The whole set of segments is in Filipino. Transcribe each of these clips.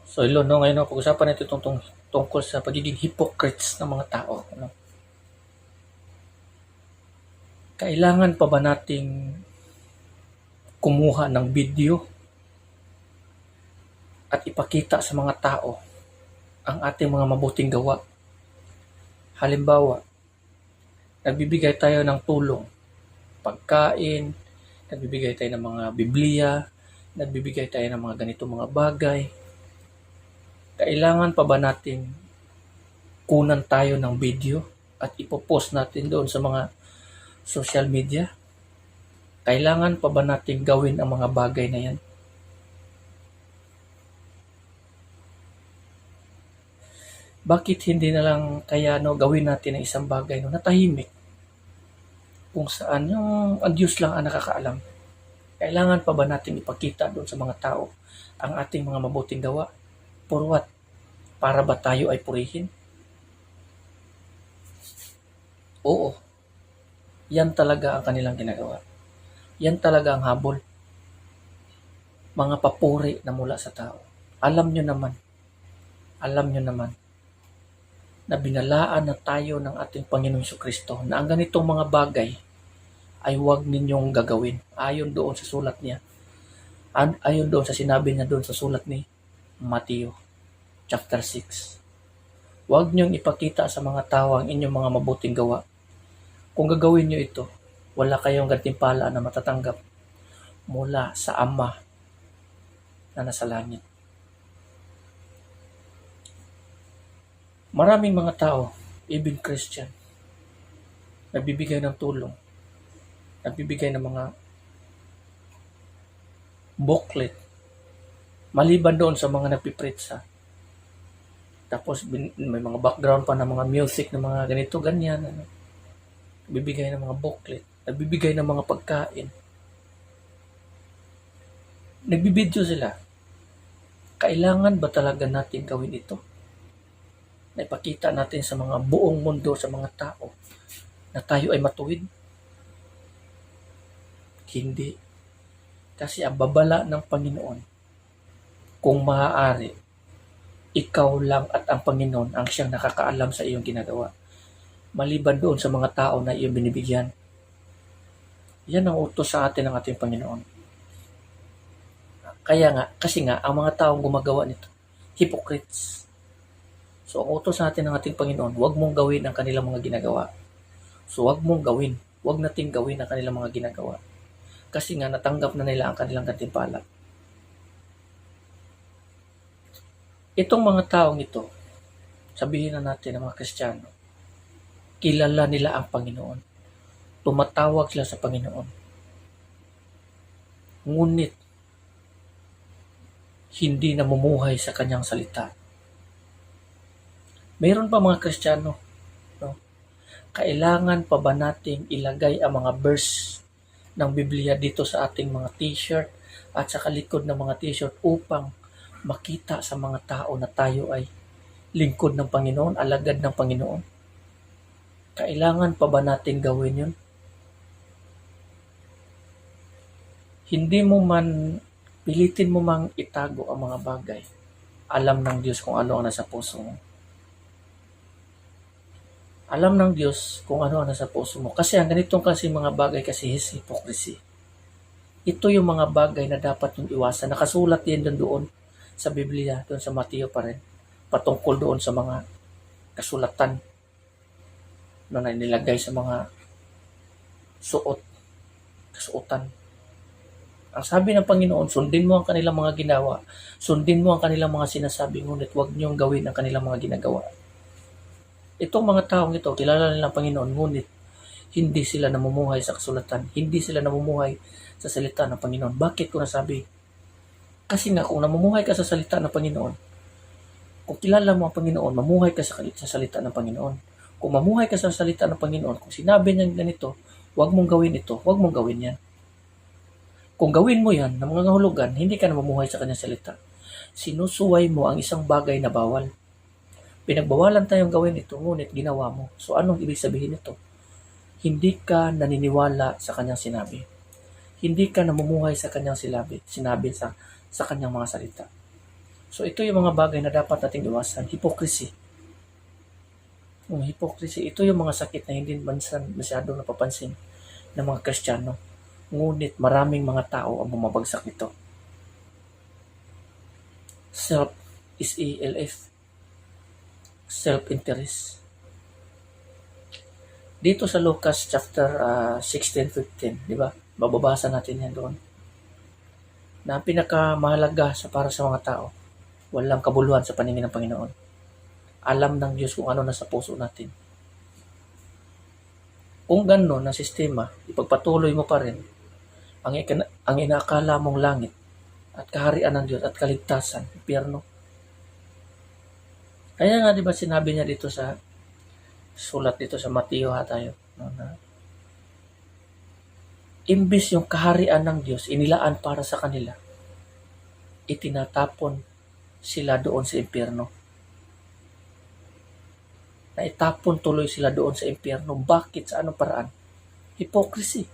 So, ilo, no, ngayon, no, pag-usapan natin tungkol sa pagiging hypocrites ng mga tao. Ano? Kailangan pa ba nating kumuha ng video at ipakita sa mga tao ang ating mga mabuting gawa? Halimbawa, nagbibigay tayo ng tulong, pagkain, nagbibigay tayo ng mga Biblia, nagbibigay tayo ng mga ganitong mga bagay. Kailangan pa ba nating kunan tayo ng video at ipopost natin doon sa mga social media? Kailangan pa ba nating gawin ang mga bagay na yan? Bakit hindi na lang kaya gawin natin ang isang bagay na tahimik? Kung saan ang Diyos lang ang nakakaalam. Kailangan pa ba natin ipakita doon sa mga tao ang ating mga mabuting gawa? For what? Para ba tayo ay purihin? Oo. Yan talaga ang kanilang ginagawa. Yan talaga ang habol. Mga papuri na mula sa tao. Alam nyo naman na binalaan na tayo ng ating Panginoong Jesucristo na ang ganitong mga bagay ay huwag ninyong gagawin. Ayon doon sa sulat niya. Ayon doon sa sinabi niya doon sa sulat ni Mateo chapter 6. Huwag niyong ipakita sa mga tao ang inyong mga mabuting gawa. Kung gagawin niyo ito, wala kayong gantimpala na matatanggap mula sa Ama na nasa langit. Maraming mga tao, even Christian, nagbibigay ng tulong, nagbibigay ng mga booklet, maliban doon sa mga nagpipretsa. Tapos may mga background pa ng mga music ng mga ganito, ganyan. Nagbibigay ng mga booklet, nagbibigay ng mga pagkain. Nagbibideo sila. Kailangan ba talaga natin gawin ito? Na ipakita natin sa mga buong mundo, sa mga tao, na tayo ay matuwid? Hindi. Kasi ang babala ng Panginoon, kung maaari, ikaw lang at ang Panginoon ang siyang nakakaalam sa iyong ginagawa. Maliban doon sa mga tao na iyong binibigyan. Yan ang utos sa atin ng ating Panginoon. Kasi nga, ang mga taong gumagawa nito, hypocrites. So, ang utos sa atin ng ating Panginoon, huwag mong gawin ang kanilang mga ginagawa. So, huwag mong gawin. Huwag nating gawin ang kanilang mga ginagawa. Kasi nga, natanggap na nila ang kanilang gantimpala. Itong mga taong ito, sabihin na natin ng mga Kristiyano, kilala nila ang Panginoon. Tumatawag sila sa Panginoon. Ngunit, hindi namumuhay sa kanyang salita. Mayroon pa mga Kristiyano, no? Kailangan pa ba nating ilagay ang mga verse ng Biblia dito sa ating mga t-shirt at sa kalikod ng mga t-shirt upang makita sa mga tao na tayo ay lingkod ng Panginoon, alagad ng Panginoon? Kailangan pa ba natin gawin yun? Hindi mo man, pilitin mo mang itago ang mga bagay. Alam ng Diyos kung ano ang nasa puso mo. Alam ng Diyos kung ano ang nasa puso mo. Kasi ang ganitong kasi mga bagay kasi is hypocrisy. Ito yung mga bagay na dapat yung iwasan. Nakasulat din doon sa Biblia, doon sa Mateo pa rin. Patungkol doon sa mga kasulatan na nilagay sa mga kasuotan. Ang sabi ng Panginoon, sundin mo ang kanilang mga ginawa, sundin mo ang kanilang mga sinasabi, ngunit huwag niyong gawin ang kanilang mga ginagawa. Itong mga taong ito, kilala nila ang Panginoon, ngunit hindi sila namumuhay sa kasulatan, hindi sila namumuhay sa salita ng Panginoon. Bakit ko nasabi? Kasi nga, kung namumuhay ka sa salita ng Panginoon, kung kilala mo ang Panginoon, mamuhay ka sa salita ng Panginoon. Kung mamuhay ka sa salita ng Panginoon, kung sinabi niya ganito, huwag mong gawin ito, huwag mong gawin yan. Kung gawin mo yan, ng mga hulugan, hindi ka namumuhay sa kanyang salita. Sinusuway mo ang isang bagay na bawal. Pinagbawalan tayong gawin ito, ngunit ginawa mo. So anong ibig sabihin nito? Hindi ka naniniwala sa kanyang sinabi. Hindi ka namumuhay sa kanyang sinabi sa kanyang mga salita. So ito yung mga bagay na dapat nating iwasan. Hypocrisy. Yung hypocrisy, ito yung mga sakit na hindi masyado napapansin ng mga Kristiyano. Ngunit maraming mga tao ang bumabagsak nito. Self is ELF. Self-interest. Dito sa Lucas chapter 16:15, di ba? Bababasa natin yan doon. Na ang pinakamahalaga para sa mga tao, walang kabuluhan sa paningin ng Panginoon. Alam ng Diyos kung ano nasa puso natin. Kung gano'n ang sistema, ipagpatuloy mo pa rin ang inaakala mong langit at kaharian ng Diyos at kaligtasan, impyerno. Kaya nga, di ba, sinabi niya dito sa sulat dito sa Mateo tayo, na imbis yung kaharian ng Diyos inilaan para sa kanila, itinatapon sila doon sa impyerno. Naitapon tuloy sila doon sa impyerno. Bakit? Sa anong paraan? Hypocrisy.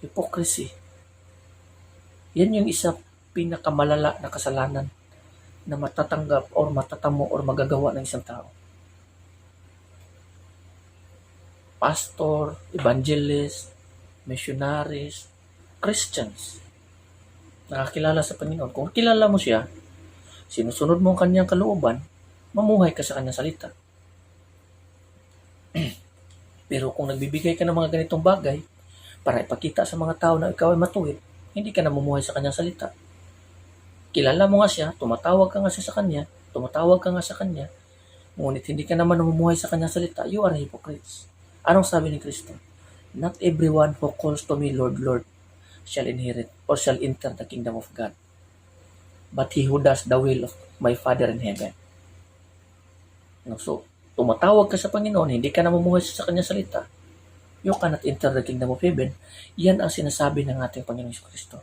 Hypocrisy. Yan yung isa pinakamalala na kasalanan na matatanggap or matatamo or magagawa ng isang tao. Pastor, evangelist, missionaries, Christians, nakakilala sa Panginoon. Kung kilala mo siya, sinusunod mo ang kanyang kalooban, mamuhay ka sa kanyang salita. Pero kung nagbibigay ka ng mga ganitong bagay para ipakita sa mga tao na ikaw ay matuwid, hindi ka na mamuhay sa kanyang salita. Kilala mo nga siya, tumatawag ka nga sa kanya, ngunit hindi ka naman namumuhay sa kanyang salita, you are hypocrites. Anong sabi ni Kristo? Not everyone who calls to me, Lord, Lord, shall inherit or shall enter the kingdom of God, but he who does the will of my Father in heaven. So, tumatawag ka sa Panginoon, hindi ka namumuhay sa kanyang salita, you cannot enter the kingdom of heaven. Yan ang sinasabi ng ating Panginoon Kristo.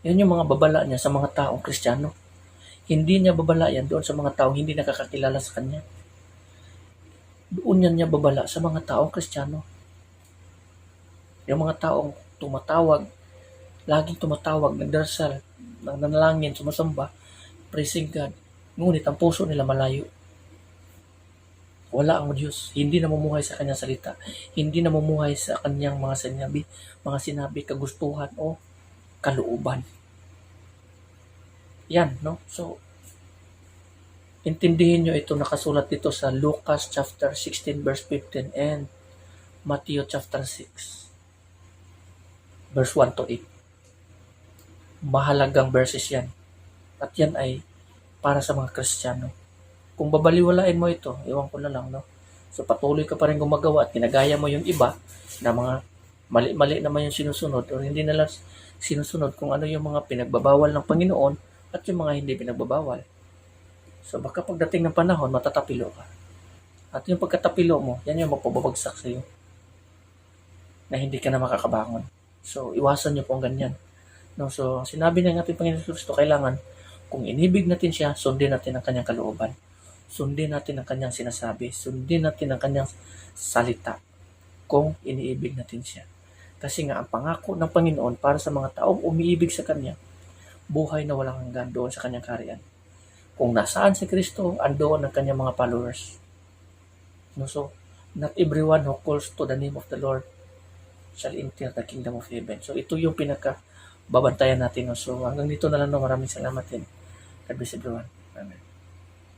Yan yung mga babala niya sa mga taong Kristiyano. Hindi niya babala yan doon sa mga taong hindi nakakakilala sa kanya. Doon niya babala sa mga taong Kristiyano. Yung mga taong tumatawag, laging tumatawag, nagdarasal, nanalangin, sumasamba, praising God, ngunit ang puso nila malayo. Wala ang Diyos, hindi namumuhay sa kanyang salita, hindi namumuhay sa kanyang mga sinabi, kagustuhan o kalooban. Yan, no? So, intindihin nyo ito, nakasulat dito sa Lucas chapter 16 verse 15 and Matthew chapter 6 verse 1 to 8. Mahalagang verses yan. At yan ay para sa mga Kristiyano. Kung babaliwalain mo ito, ewan ko na lang, no? So, patuloy ka pa rin gumagawa at kinagaya mo yung iba na mga mali-mali naman yung sinusunod o hindi na lang sinusunod kung ano yung mga pinagbabawal ng Panginoon at yung mga hindi pinagbabawal. So, baka pagdating ng panahon, matatapilo ka. At yung pagkatapilo mo, yan yung magpababagsak sa iyo na hindi ka na makakabangon. So, iwasan nyo po ang ganyan. No? So, sinabi ng ating Panginoon Kristo, kailangan, kung inibig natin siya, sundin natin ang kanyang kalooban. Sundin natin ang kanyang sinasabi. Sundin natin ang kanyang salita kung iniibig natin siya. Kasi nga, ang pangako ng Panginoon para sa mga taong umiibig sa kanya, buhay na walang hanggan doon sa kanyang kaharian. Kung nasaan si Kristo, andoon ang kanyang mga followers. No, so, not everyone who calls to the name of the Lord shall enter the kingdom of heaven. So, ito yung pinaka-babantayan natin. No? So, hanggang dito na lang. No? Maraming salamat din. God bless everyone. Amen.